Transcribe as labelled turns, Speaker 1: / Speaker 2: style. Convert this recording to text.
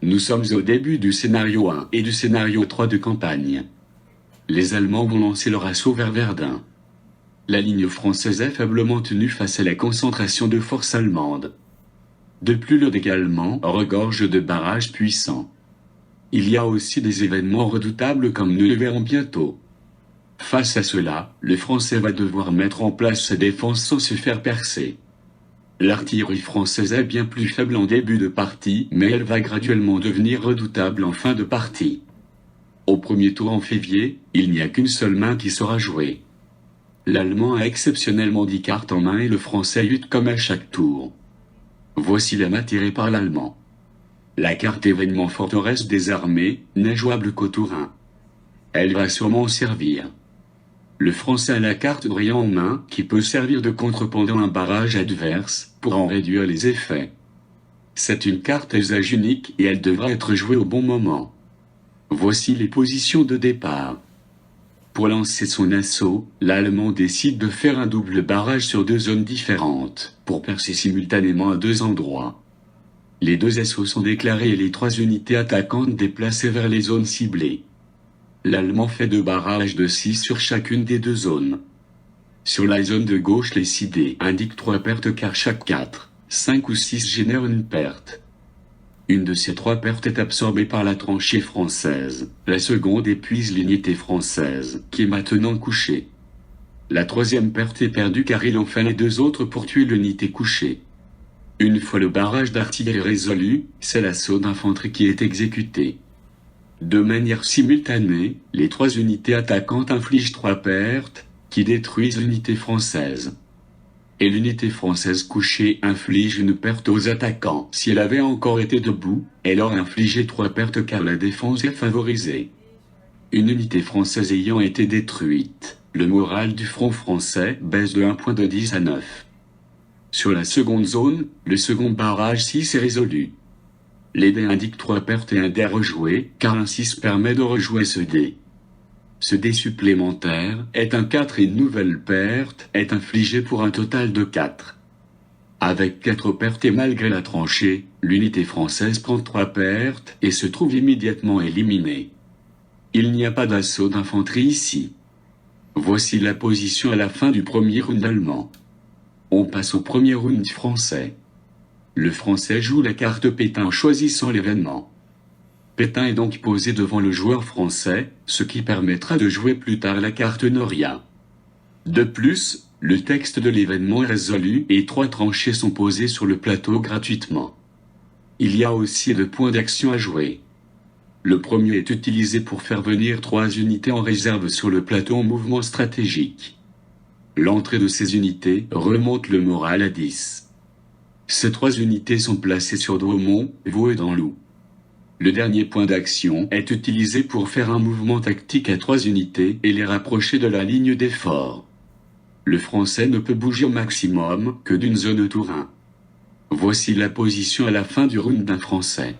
Speaker 1: Nous sommes au début du scénario 1 et du scénario 3 de campagne. Les Allemands vont lancer leur assaut vers Verdun. La ligne française est faiblement tenue face à la concentration de forces allemandes. De plus, le décalement regorge de barrages puissants. Il y a aussi des événements redoutables comme nous le verrons bientôt. Face à cela, le Français va devoir mettre en place sa défense sans se faire percer. L'artillerie française est bien plus faible en début de partie, mais elle va graduellement devenir redoutable en fin de partie. Au premier tour en février, il n'y a qu'une seule main qui sera jouée. L'Allemand a exceptionnellement 10 cartes en main et le Français 8 comme à chaque tour. Voici la main tirée par l'Allemand. La carte événement forteresse des armées, n'est jouable qu'au tour 1. Elle va sûrement servir. Le Français a la carte brillant en main, qui peut servir de contre pendant un barrage adverse, pour en réduire les effets. C'est une carte à usage unique et elle devra être jouée au bon moment. Voici les positions de départ. Pour lancer son assaut, l'Allemand décide de faire un double barrage sur 2 zones différentes, pour percer simultanément à 2 endroits. Les 2 assauts sont déclarés et les 3 unités attaquantes déplacées vers les zones ciblées. L'Allemand fait 2 barrages de 6 sur chacune des 2 zones. Sur la zone de gauche, les 6 dés indiquent 3 pertes car chaque 4, 5 ou 6 génère une perte. Une de ces 3 pertes est absorbée par la tranchée française, la seconde épuise l'unité française, qui est maintenant couchée. La 3e perte est perdue car il en fallait 2 autres pour tuer l'unité couchée. Une fois le barrage d'artillerie résolu, c'est l'assaut d'infanterie qui est exécuté. De manière simultanée, les 3 unités attaquantes infligent 3 pertes, qui détruisent l'unité française. Et l'unité française couchée inflige une perte aux attaquants. Si elle avait encore été debout, elle aurait infligé 3 pertes car la défense est favorisée. Une unité française ayant été détruite, le moral du front français baisse de 1 point de 10 à 9. Sur la seconde zone, le second barrage 6 est résolu. Les dés indiquent 3 pertes et un dé rejoué, car un 6 permet de rejouer ce dé. Ce dé supplémentaire est un 4 et une nouvelle perte est infligée pour un total de 4. Avec 4 pertes et malgré la tranchée, l'unité française prend 3 pertes et se trouve immédiatement éliminée. Il n'y a pas d'assaut d'infanterie ici. Voici la position à la fin du premier round allemand. On passe au premier round français. Le Français joue la carte Pétain en choisissant l'événement. Pétain est donc posé devant le joueur français, ce qui permettra de jouer plus tard la carte Noria. De plus, le texte de l'événement est résolu et 3 tranchées sont posées sur le plateau gratuitement. Il y a aussi 2 points d'action à jouer. Le premier est utilisé pour faire venir 3 unités en réserve sur le plateau en mouvement stratégique. L'entrée de ces unités remonte le moral à 10. Ces 3 unités sont placées sur Douaumont, Vaux et Danlou. Le dernier point d'action est utilisé pour faire un mouvement tactique à 3 unités et les rapprocher de la ligne des forts. Le Français ne peut bouger au maximum que d'une zone autour 1. Voici la position à la fin du round d'un Français.